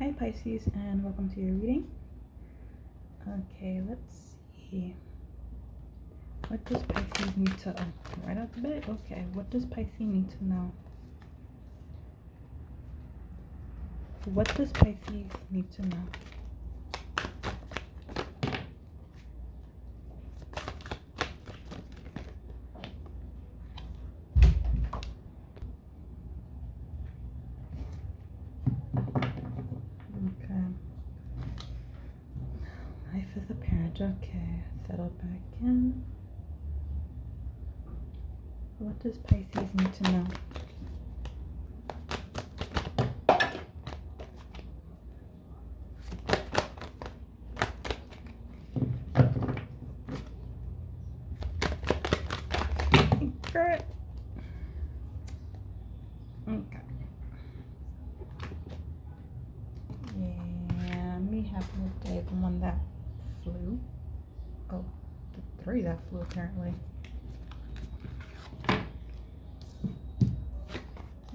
Hi Pisces, and welcome to your reading. Okay, let's see. What does Pisces need to right out the bit? Okay, what does Pisces need to know? What does Pisces need to know? Okay. Life is apparent. Okay, settle back in. What does Pisces need to know? Okay. Yeah, me having a day, the one that flew. Oh, the three that flew apparently.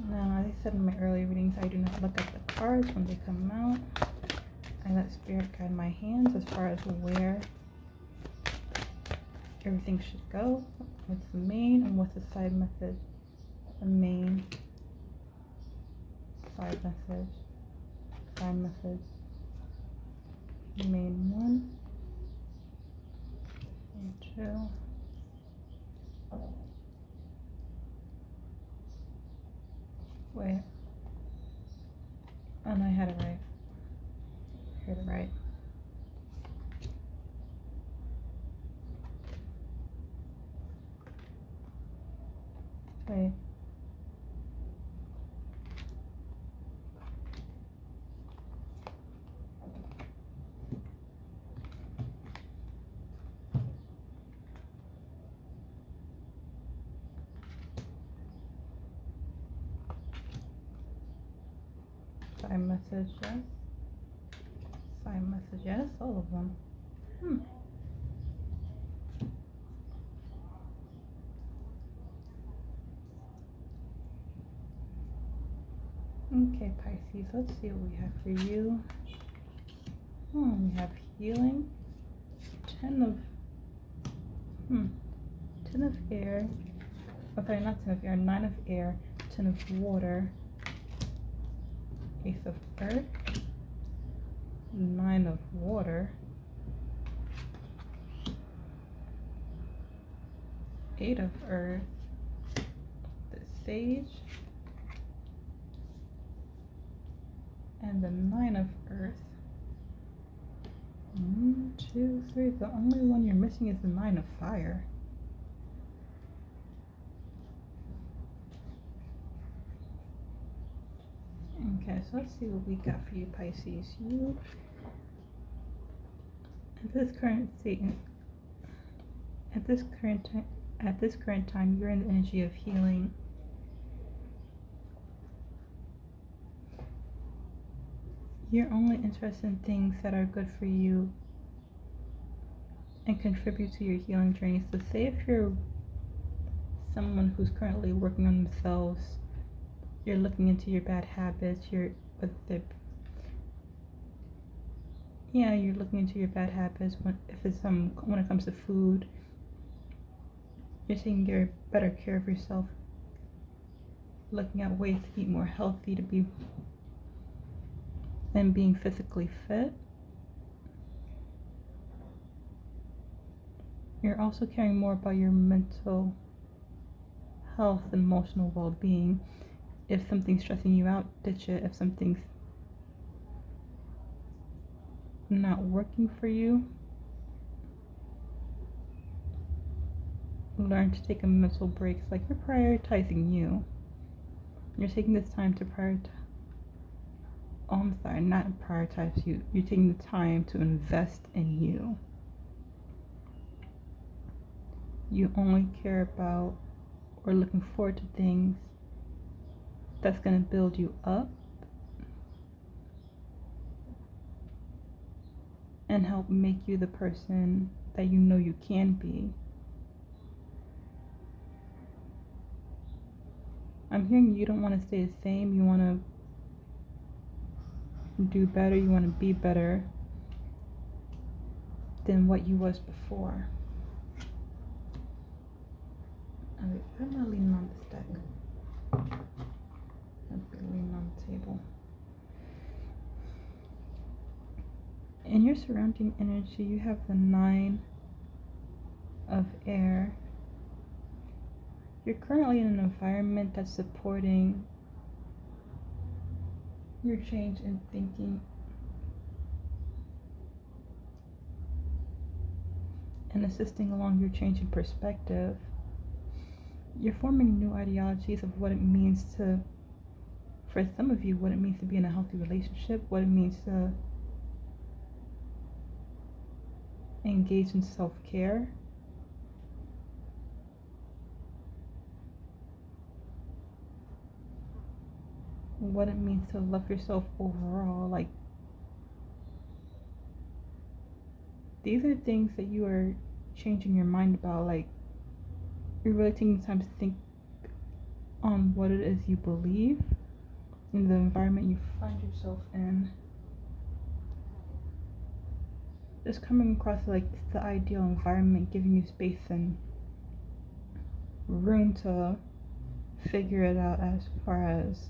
Now, as I said in my earlier readings, I do not look at the cards when they come out. I let Spirit guide my hands as far as where everything should go. What's the main and what's the side message? The main, side message, side message. Main 1 and 2. Wait. Oh no, I had it right. I heard it right. Wait. Side message, yes. Side message, yes. All of them. Okay, Pisces, let's see what we have for you. We have healing. 10 of air. Okay, not 10 of air, 9 of air, 10 of water, Ace of earth, 9 of water, 8 of earth, the sage, and the 9 of earth. 1, 2, 3. The only one you're missing is the 9 of fire. Okay, so let's see what we got for you, Pisces. You, at this current time, you're in the energy of healing. You're only interested in things that are good for you and contribute to your healing journey. So say if you're someone who's currently working on themselves, you're looking into your bad habits, you're looking into your bad habits when it comes to food. You're taking better care of yourself, looking at ways to eat more healthy and being physically fit. You're also caring more about your mental health and emotional well-being. If something's stressing you out, ditch it. If something's not working for you, learn to take a mental break. It's like you're prioritizing you. You're taking this time to prioritize. Oh, I'm sorry, not prioritize you. You're taking the time to invest in you. You only care about or looking forward to things that's going to build you up and help make you the person that you know you can be. I'm hearing you don't want to stay the same. You want to do better, you want to be better than what you was before. Okay, I'm not leaning on this deck. I'd be leaning on the table. In your surrounding energy, you have the 9 of air. You're currently in an environment that's supporting your change in thinking and assisting along your change in perspective. You're forming new ideologies of what it means to, for some of you, what it means to be in a healthy relationship, what it means to engage in self-care. What it means to love yourself overall. Like, these are things that you are changing your mind about. Like, you're really taking time to think on what it is you believe in the environment you find yourself in. Just coming across like the ideal environment, giving you space and room to figure it out as far as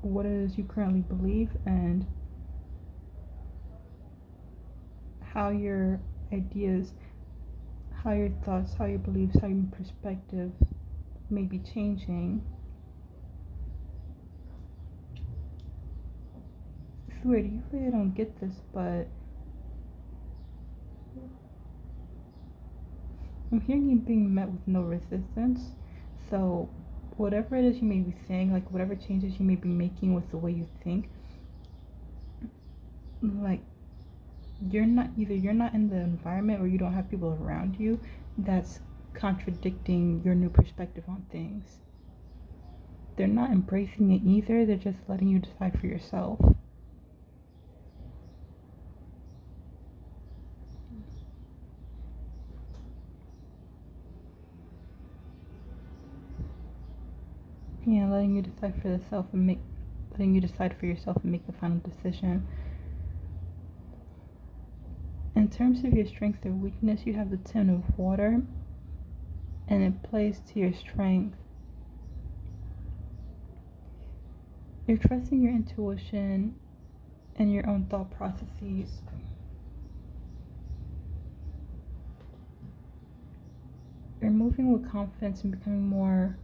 what it is you currently believe and how your ideas, how your thoughts, how your beliefs, how your perspective may be changing. Sweetie, you really don't get this, but I'm hearing you being met with no resistance. So whatever it is you may be saying, like whatever changes you may be making with the way you think, like you're not in the environment or you don't have people around you that's contradicting your new perspective on things. They're not embracing it either, they're just letting you decide for yourself. Yeah, letting you decide for yourself and make the final decision. In terms of your strength or weakness, you have the 10 of water, and it plays to your strength. You're trusting your intuition and your own thought processes. You're moving with confidence and becoming more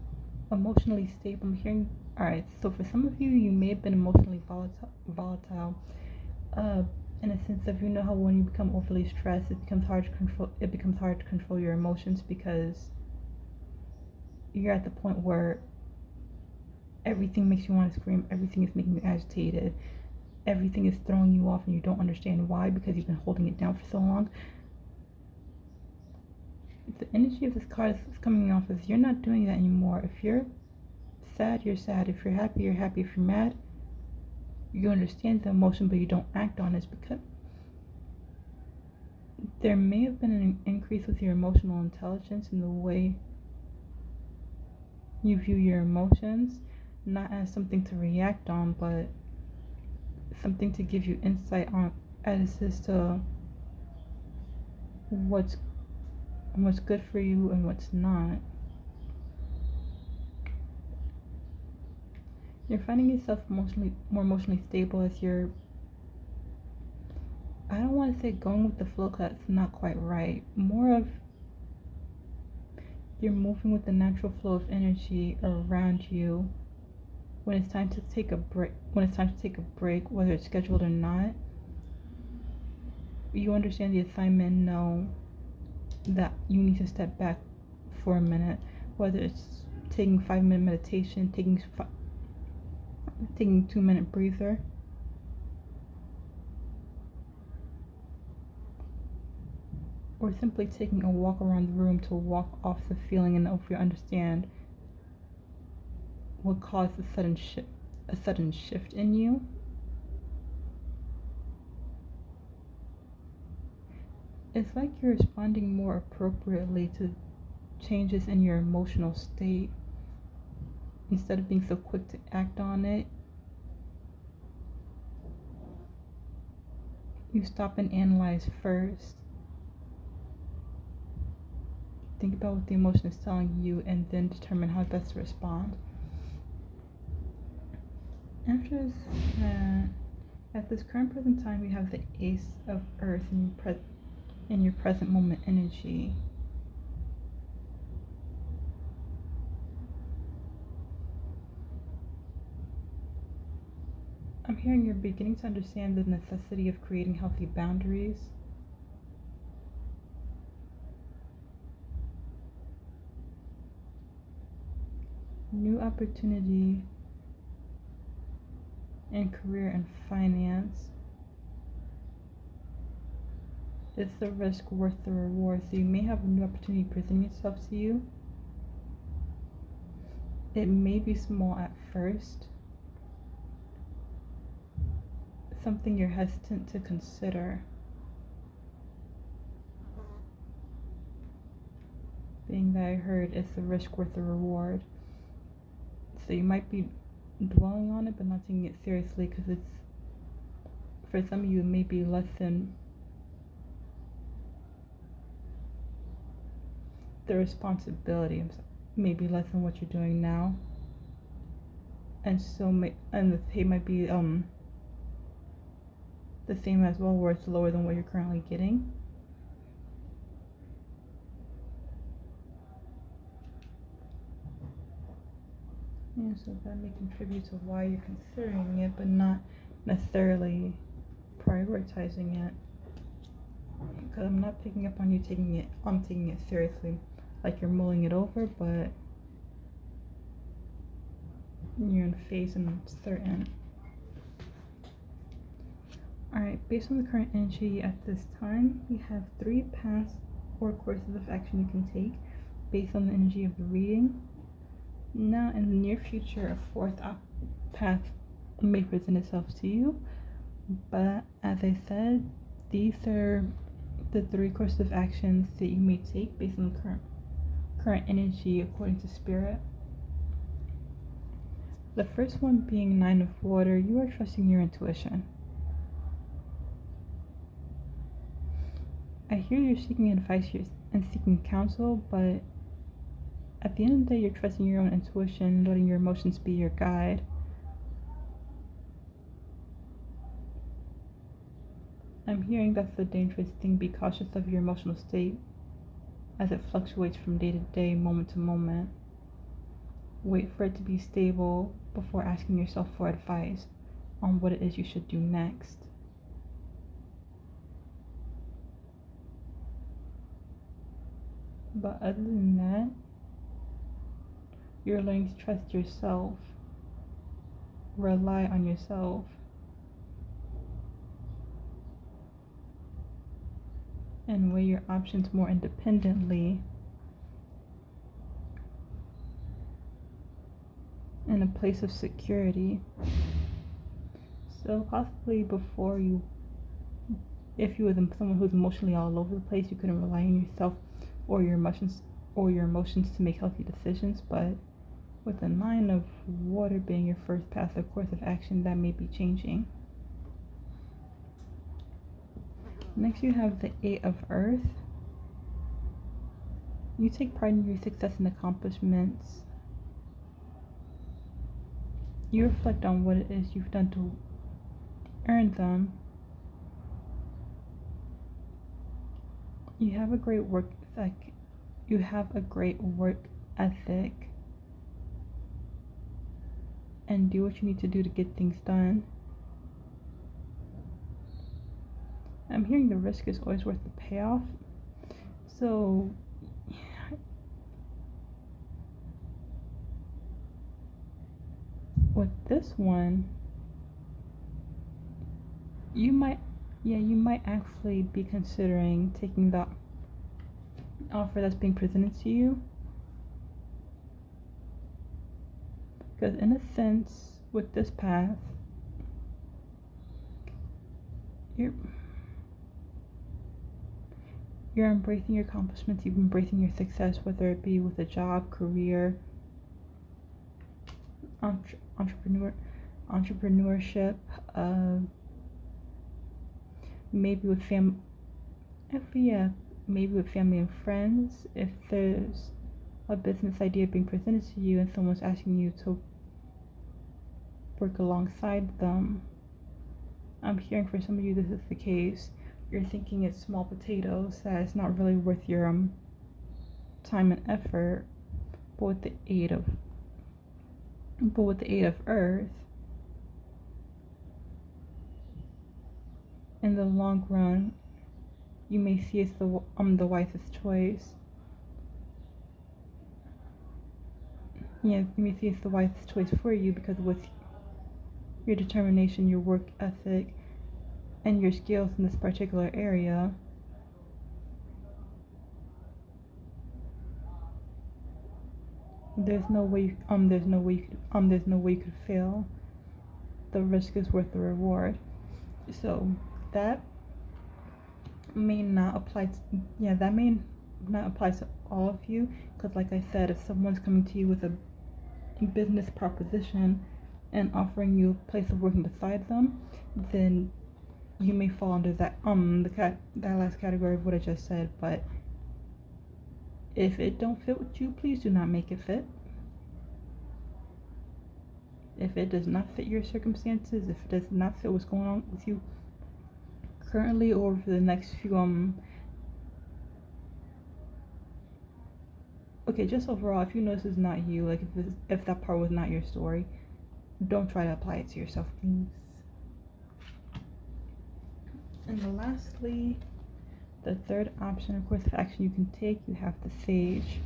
emotionally stable. I'm hearing, alright, so for some of you, you may have been emotionally volatile. In a sense of, you know how when you become overly stressed, it becomes hard to control your emotions because you're at the point where everything makes you want to scream, everything is making you agitated, everything is throwing you off and you don't understand why because you've been holding it down for so long. The energy of this card is coming off as you're not doing that anymore. If you're sad, you're sad. If you're happy, you're happy. If you're mad, you understand the emotion but you don't act on it. It's because there may have been an increase with your emotional intelligence in the way you view your emotions, not as something to react on, but something to give you insight on as to what's good for you and what's not. You're finding yourself more emotionally stable as you're, I don't want to say going with the flow because that's not quite right. More of you're moving with the natural flow of energy around you. When it's time to take a break, whether it's scheduled or not, you understand the assignment, know that you need to step back for a minute, whether it's taking 5-minute meditation, taking 2-minute breather. Or simply taking a walk around the room to walk off the feeling and if you understand what caused a sudden shift in you. It's like you're responding more appropriately to changes in your emotional state. Instead of being so quick to act on it, you stop and analyze first. Think about what the emotion is telling you and then determine how best to respond. After that, at this current present time, you have the Ace of Earth in your present moment energy. I'm hearing you're beginning to understand the necessity of creating healthy boundaries. New opportunity in career and finance. Is the risk worth the reward? So you may have a new opportunity presenting itself to you. It may be small at first, something you're hesitant to consider. Being that I heard, is the risk worth the reward? So you might be dwelling on it but not taking it seriously, because it's, for some of you, it may be less than the responsibility, maybe less than what you're doing now, and the pay might be the same as well, where it's lower than what you're currently getting. Yeah, so that may contribute to why you're considering it, but not necessarily prioritizing it. Because I'm not picking up on you taking it. I'm taking it seriously, like you're mulling it over, but you're in phase and uncertain. Alright, based on the current energy at this time, we have 3 paths or courses of action you can take based on the energy of the reading. Now, in the near future, a 4th path may present itself to you, but as I said, these are the 3 courses of actions that you may take based on the current energy according to Spirit. The first one being 9 of Water, you are trusting your intuition. I hear you're seeking advice and seeking counsel, but at the end of the day, you're trusting your own intuition, letting your emotions be your guide. I'm hearing that's the dangerous thing. Be cautious of your emotional state as it fluctuates from day to day, moment to moment. Wait for it to be stable before asking yourself for advice on what it is you should do next. But other than that, you're learning to trust yourself, rely on yourself, and weigh your options more independently in a place of security. So possibly before if you were someone who's emotionally all over the place, you couldn't rely on yourself or your emotions to make healthy decisions, but with the 9 of Water being your first path or course of action, that may be changing. Next, you have the 8 of Earth. You take pride in your success and accomplishments. You reflect on what it is you've done to earn them. You have a great work ethic. And do what you need to do to get things done. I'm hearing the risk is always worth the payoff. So with this one, you might actually be considering taking the offer that's being presented to you. Because in a sense, with this path, you're embracing your accomplishments, you're embracing your success, whether it be with a job, career, entrepreneurship, maybe with maybe with family and friends. If there's a business idea being presented to you and someone's asking you to work alongside them, I'm hearing for some of you this is the case. You're thinking it's small potatoes, that it's not really worth your time and effort, but with the aid of Earth, in the long run, you may see it's the wisest choice. Yeah, you may see it's the wisest choice for you, because with your determination, your work ethic, and your skills in this particular area, there's no way you could fail. The risk is worth the reward. So that may not apply to all of you, because like I said, if someone's coming to you with a business proposition and offering you a place of working beside them, then you may fall under that last category of what I just said. But if it don't fit with you, please do not make it fit. If it does not fit your circumstances, if it does not fit what's going on with you currently or for the next few okay, just overall, if you know this is not you, like if that part was not your story, don't try to apply it to yourself, please. And lastly, the third option, of course, of action you can take, you have the Sage.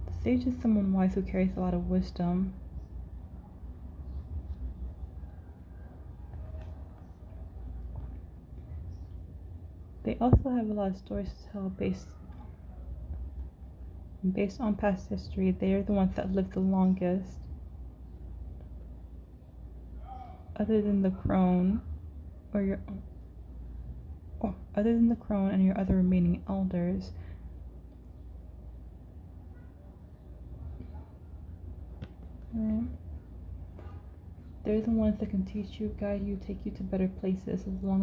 The Sage is someone wise who carries a lot of wisdom. They also have a lot of stories to tell based on past history. They are the ones that live the longest, other than the crone and your other remaining elders. They're the ones that can teach you, guide you, take you to better places, as long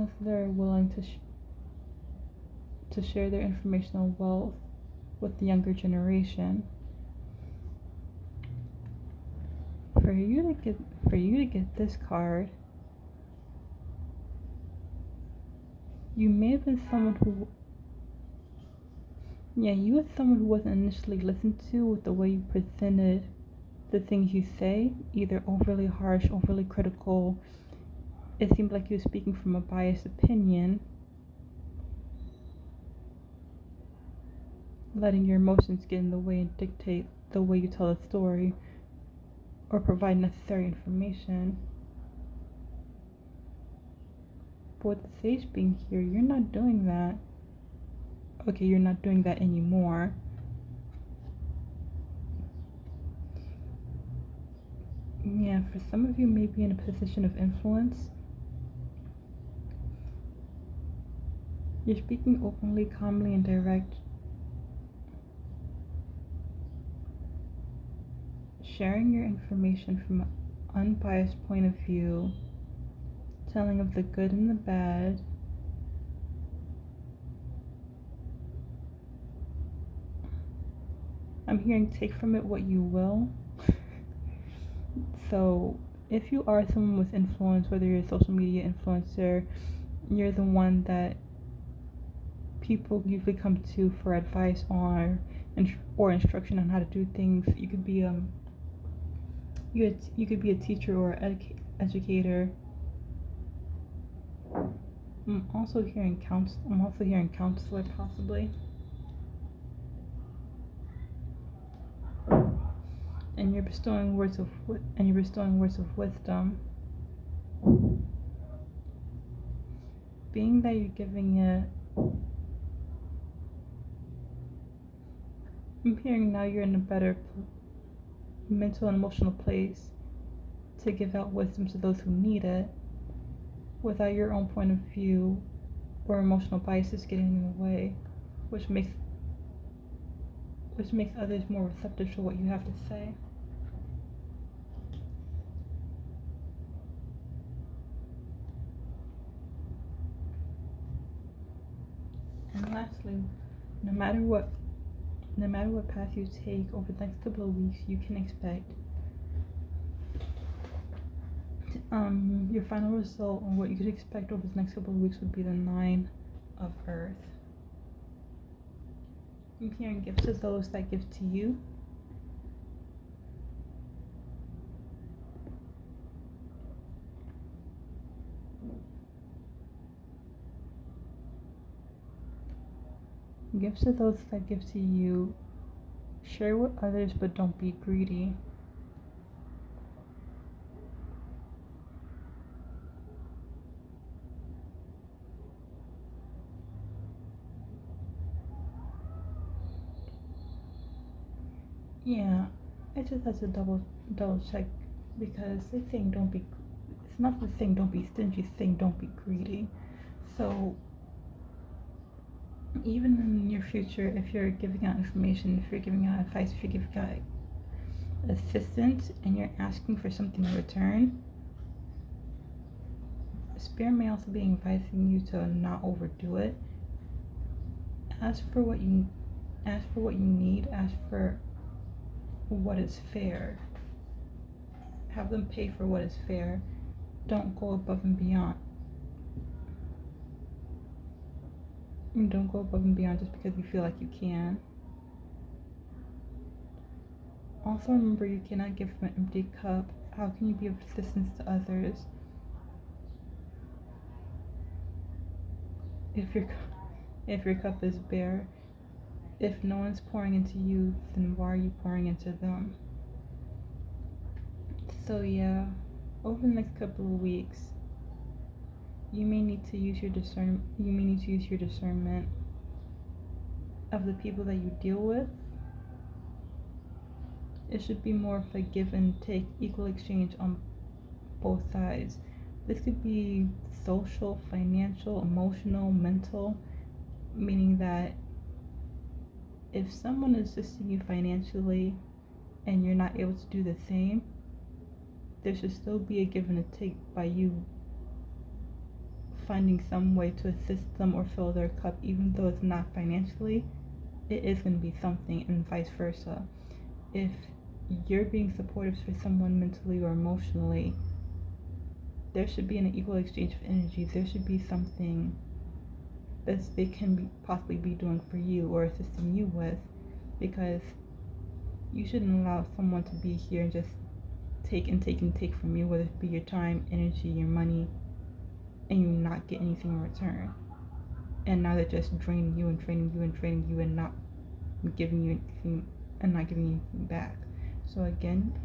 as they're willing to share their informational wealth with the younger generation. For you to get this card, you may have been someone who wasn't initially listened to with the way you presented the things you say, either overly harsh, overly critical. It seemed like you were speaking from a biased opinion, letting your emotions get in the way and dictate the way you tell a story or provide necessary information. But with the Sage being here, you're not doing that. Okay, you're not doing that anymore. Yeah, for some of you, may be in a position of influence. You're speaking openly, calmly, and direct. Sharing your information from an unbiased point of view, telling of the good and the bad. I'm hearing take from it what you will. So if you are someone with influence, whether you're a social media influencer, you're the one that people usually come to for advice on or instruction on how to do things. You could be you could be a teacher or educator. I'm also hearing counselor, possibly. And you're bestowing words of wisdom. Being that you're giving it, I'm hearing now you're in a better mental and emotional place to give out wisdom to those who need it, without your own point of view or emotional biases getting in the way, which which makes others more receptive to what you have to say. And lastly, no matter what path you take over the next couple of weeks, you can expect your final result, or what you could expect over the next couple of weeks, would be the 9 of Earth. I'm hearing gifts to those that give to you. Gifts to those that give to you. Share with others, but don't be greedy. Yeah, I just have to double check, because the thing don't be, it's not the thing don't be stingy, thing don't be greedy. So even in the near future, if you're giving out information, if you're giving out advice, if you're giving out assistance and you're asking for something in return, Spirit may also be inviting you to not overdo it. Ask for what you need. Ask for what is fair. Have them pay for what is fair. Don't go above and beyond. Don't go above and beyond just because you feel like you can. Also remember, you cannot give from an empty cup. How can you be of assistance to others if your cup is bare? If no one's pouring into you, then why are you pouring into them? So yeah, over the next couple of weeks, you may need to use your discernment. You may need to use your discernment of the people that you deal with. It should be more of a give and take, equal exchange on both sides. This could be social, financial, emotional, mental, meaning that if someone is assisting you financially and you're not able to do the same, there should still be a give and a take by you finding some way to assist them or fill their cup, even though it's not financially. It is going to be something, and vice versa. If you're being supportive for someone mentally or emotionally, there should be an equal exchange of energy. There should be something that they can possibly be doing for you or assisting you with, because you shouldn't allow someone to be here and just take and take and take from you, whether it be your time, energy, your money, and you not get anything in return. And now they're just draining you and draining you and draining you and not giving you anything and not giving you anything back. So again,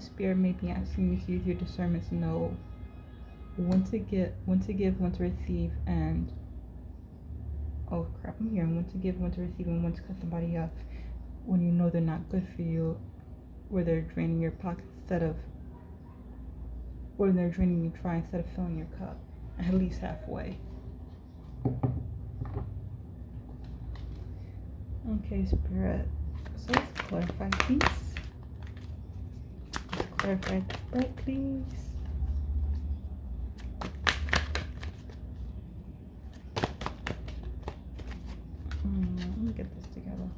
Spirit may be asking you to use your discernment to know when to give, when to receive, and oh crap, I'm hearing when to give, when to receive, and when to cut somebody off when you know they're not good for you, where they're draining your pocket or they're draining you dry instead of filling your cup at least halfway. Okay, Spirit. So let's clarify, please. Let's clarify the spread, please. Let me get this together.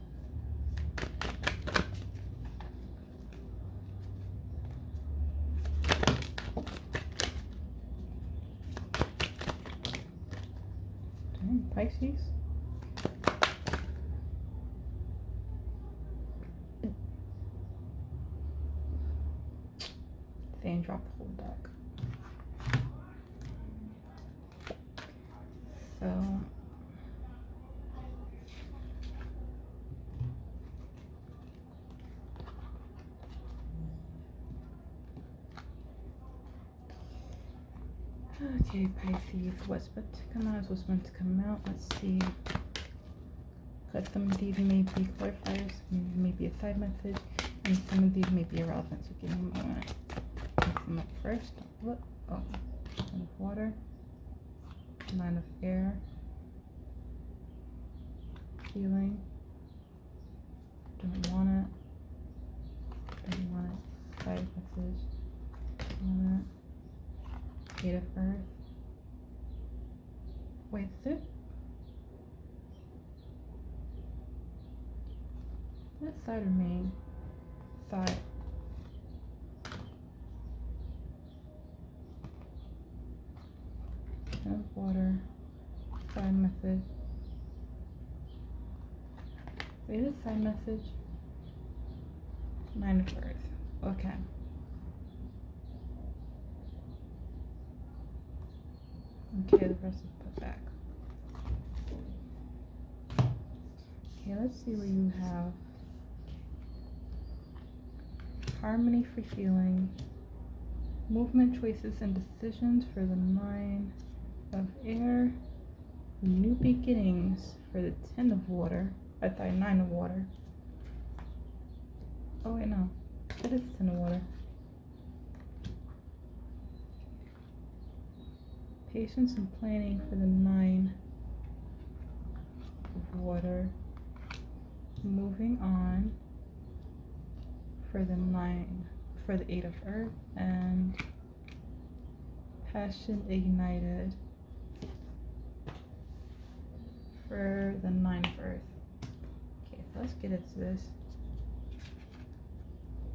Damn, Pisces. They ain't dropped the whole deck. So okay, Pisces, what's meant to come out is what's meant to come out. Let's see. Because some of these may be clarifiers, some of these may be a side message, and some of these may be irrelevant. So give me a moment. Mix them up first. What? Oh, 9 of water, 9 of air, healing, Don't want it. Don't want it. Side message. Don't want it. Eight of Earth. Wait, is it? What side or main? Side. Ten of Water. Side message. Wait, is side message? Nine of Earth. Okay. Okay, the rest is put back. Okay, let's see what you have. Harmony for healing. Movement, choices, and decisions for the Nine of Air. New beginnings for the Ten of Water. I thought Nine of Water. Oh wait, no. It is Ten of Water. Patience and planning for the Nine of Water. Moving on for the Eight of Earth, and passion ignited for the Nine of Earth. Okay, so let's get into this.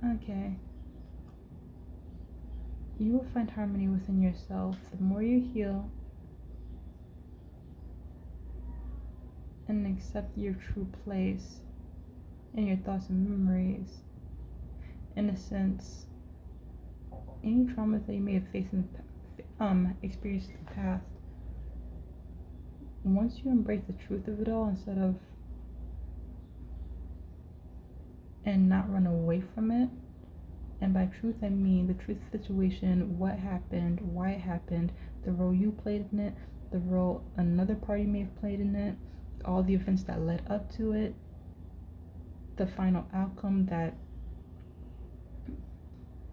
Okay. You will find harmony within yourself. The more you heal and accept your true place in your thoughts and memories, in a sense, any traumas that you may have faced in the experienced in the past, once you embrace the truth of it all and not run away from it, and by truth I mean the truth of the situation, what happened, why it happened, the role you played in it, the role another party may have played in it, all the events that led up to it, the final outcome that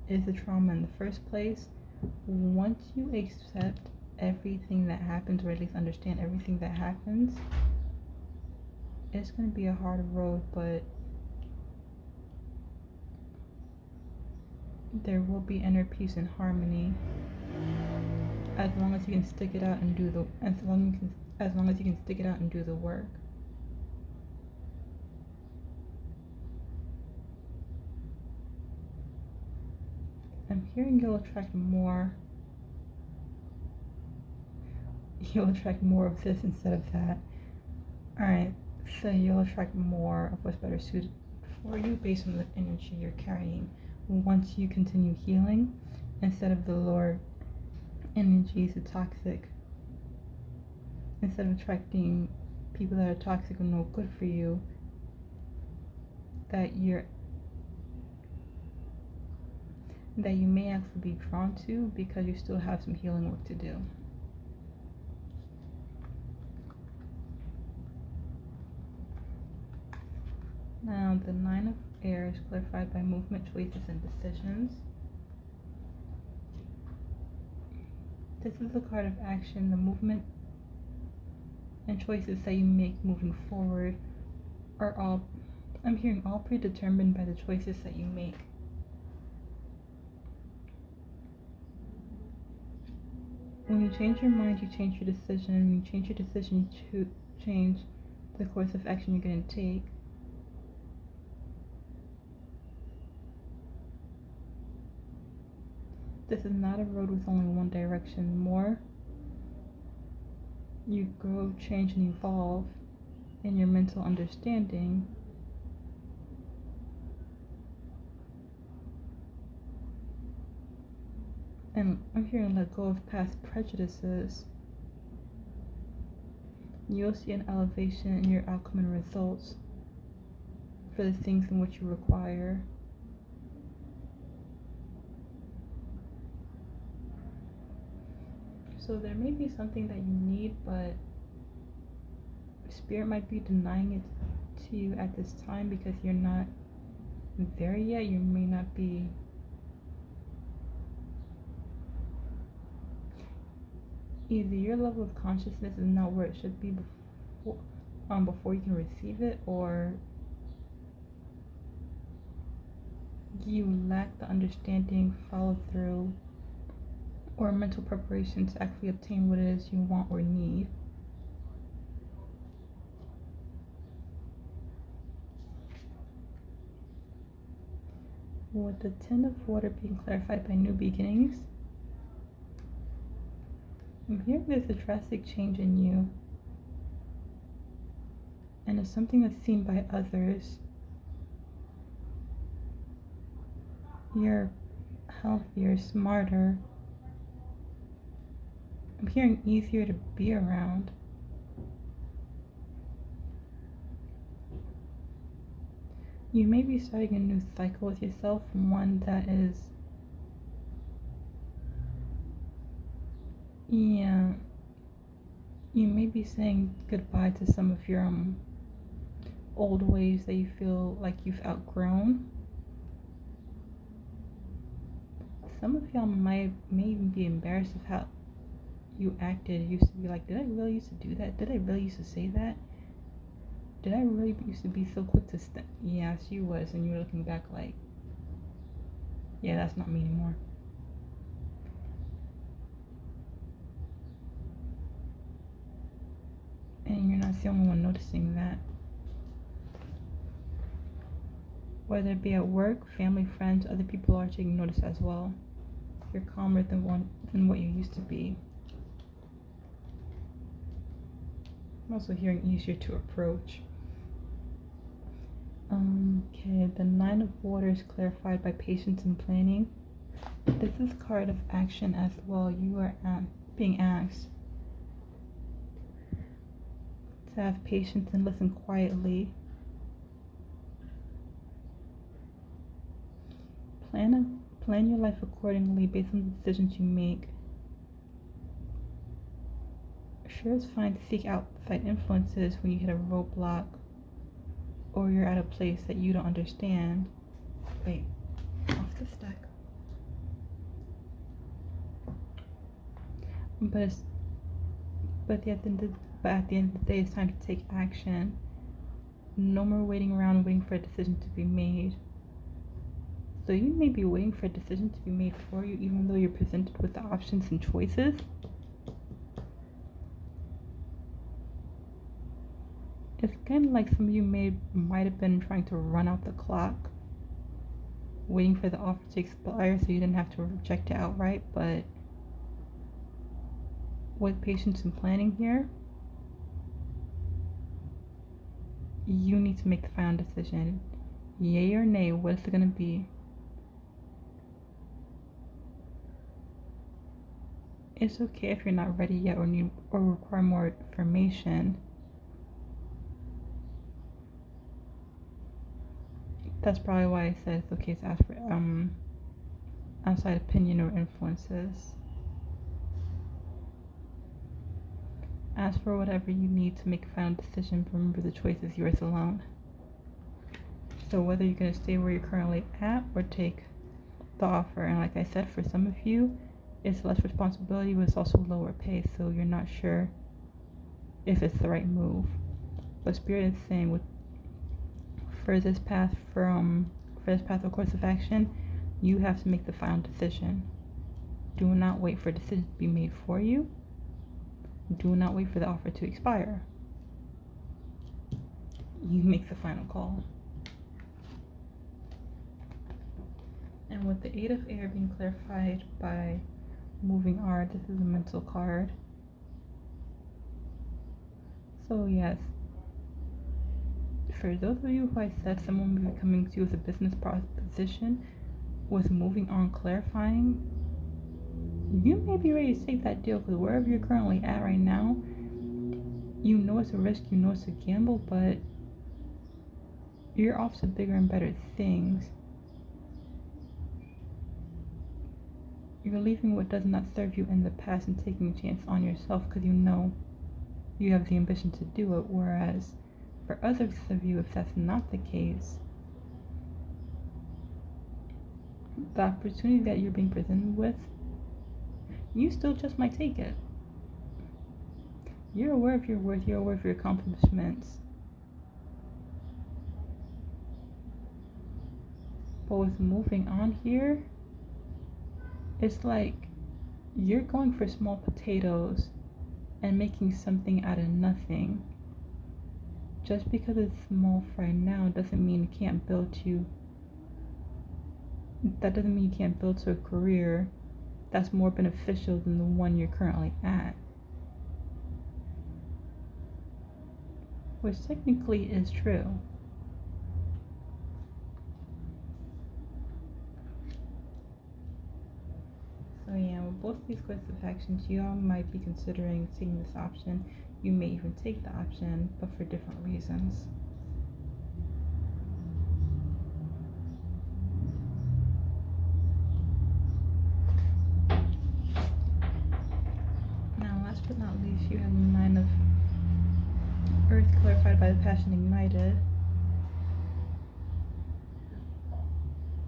is the trauma in the first place. Once you accept everything that happens, or at least understand everything that happens, it's going to be a hard road, but there will be inner peace and harmony as long as you can stick it out and do the work. I'm hearing you'll attract more of this instead of that. Alright, so you'll attract more of what's better suited for you based on the energy you're carrying. Once you continue healing, instead of the lower energies, the toxic, instead of attracting people that are toxic and no good for you, that you may actually be drawn to because you still have some healing work to do. Now, the Nine of Air is clarified by movement, choices, and decisions. This is the card of action. The movement and choices that you make moving forward are all predetermined by the choices that you make. When you change your mind, you change your decision. When you change your decision, you change the course of action you're going to take. This is not a road with only one direction. More you grow, change, and evolve in your mental understanding, and I'm hearing let go of past prejudices, you'll see an elevation in your outcome and results for the things in which you require. So there may be something that you need, but Spirit might be denying it to you at this time because you're not there yet. You may not be either your level of consciousness is not where it should be before you can receive it, or You lack the understanding, follow through, or mental preparation to actually obtain what it is you want or need. With the Ten of Water being clarified by new beginnings, I'm hearing there's a drastic change in you. And it's something that's seen by others. You're healthier, smarter. I'm hearing easier to be around. You may be starting a new cycle with yourself, one that is, yeah, you may be saying goodbye to some of your old ways that you feel like you've outgrown. Some of y'all may even be embarrassed of how you acted. You used to be like, did I really used to do that? Did I really used to say that? Did I really used to be so quick to yes, you was, and you were looking back like, yeah, that's not me anymore. And you're not the only one noticing that. Whether it be at work, family, friends, other people are taking notice as well. You're calmer than what you used to be. I'm also hearing easier to approach. Okay, the Nine of Water is clarified by patience and planning. This is a card of action as well. You are being asked to have patience and listen quietly. Plan your life accordingly based on the decisions you make. Sure, it's fine to seek outside influences when you hit a roadblock or you're at a place that you don't understand. Wait, off the stack. But at the end of the day, it's time to take action. No more waiting around waiting for a decision to be made. So you may be waiting for a decision to be made for you, even though you're presented with the options and choices. It's kind of like some of you might have been trying to run out the clock, waiting for the offer to expire so you didn't have to reject it outright. But with patience and planning here, you need to make the final decision. Yay or nay, what is it going to be? It's okay if you're not ready yet or require more information. That's probably why I said it's okay to ask for outside opinion or influences. Ask for whatever you need to make a final decision, but remember the choice is yours alone. So whether you're going to stay where you're currently at or take the offer, and like I said, for some of you, it's less responsibility, but it's also lower pay, so you're not sure if it's the right move. But Spirit is saying for this path or course of action, you have to make the final decision. Do not wait for a decision to be made for you. Do not wait for the offer to expire. You make the final call. And with the Eight of Air being clarified by moving art, this is a mental card. So yes, for those of you who I said someone will be coming to you with a business proposition, with moving on clarifying, you may be ready to take that deal, because wherever you're currently at right now, you know it's a risk, you know it's a gamble, but you're off to bigger and better things. You're leaving what does not serve you in the past and taking a chance on yourself because you know you have the ambition to do it. Whereas for others of you, if that's not the case, the opportunity that you're being presented with, you still just might take it. You're aware of your worth, you're aware of your accomplishments. But with moving on here, it's like you're going for small potatoes and making something out of nothing. Just because it's small for right now doesn't mean it can't build you. That doesn't mean you can't build to a career that's more beneficial than the one you're currently at. Which technically is true. So yeah, with both of these courses of actions, you all might be considering taking this option. You may even take the option, but for different reasons. Now, last but not least, you have the 9 of Earth clarified by the passion ignited.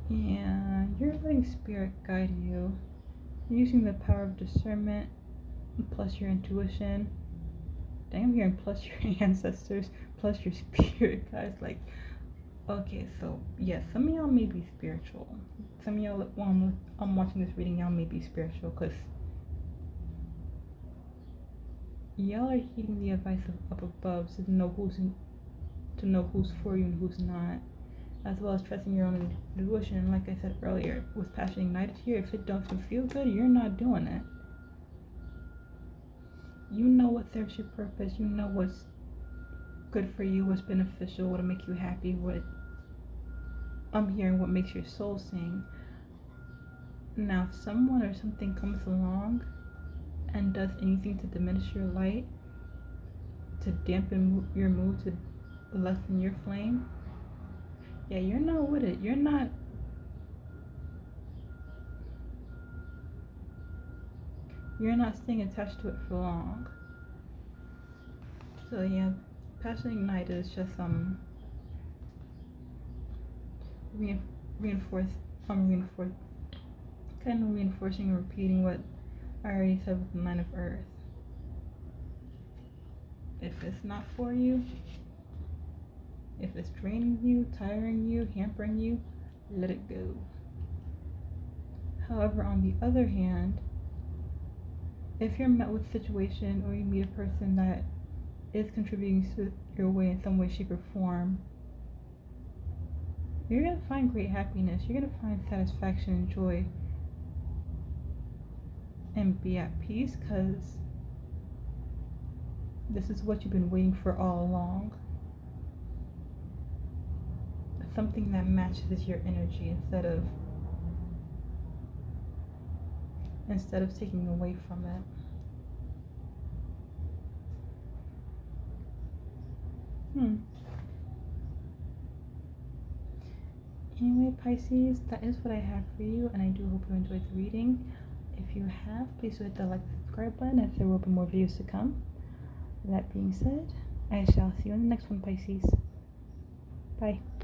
Yeah, you're letting spirit guide you. You're using the power of discernment plus your intuition. Dang, I'm hearing plus your ancestors plus your spirit guides. Like, okay, so yes, some of y'all may be spiritual. Some of y'all, while I'm watching this reading, y'all may be spiritual because y'all are heeding the advice of up above to know who's for you and who's not, as well as trusting your own intuition. And like I said earlier, with passion ignited here, if it doesn't feel good, you're not doing it. You know what serves your purpose. You know what's good for you, what's beneficial, what'll make you happy, what I'm hearing, what makes your soul sing. Now, if someone or something comes along and does anything to diminish your light, to dampen your mood, to lessen your flame, yeah, you're not with it. You're not staying attached to it for long. So yeah, passion ignited is just reinforcing and repeating what I already said with the 9 of Earth. If it's not for you, if it's draining you, tiring you, hampering you, let it go. However, on the other hand, if you're met with a situation or you meet a person that is contributing to your way in some way, shape, or form, you're going to find great happiness. You're going to find satisfaction and joy and be at peace, because this is what you've been waiting for all along. Something that matches your energy instead of taking away from it. Anyway, Pisces, that is what I have for you, and I do hope you enjoyed the reading. If you have, please hit the like and subscribe button, as there will be more videos to come. That being said, I shall see you in the next one, Pisces. Bye.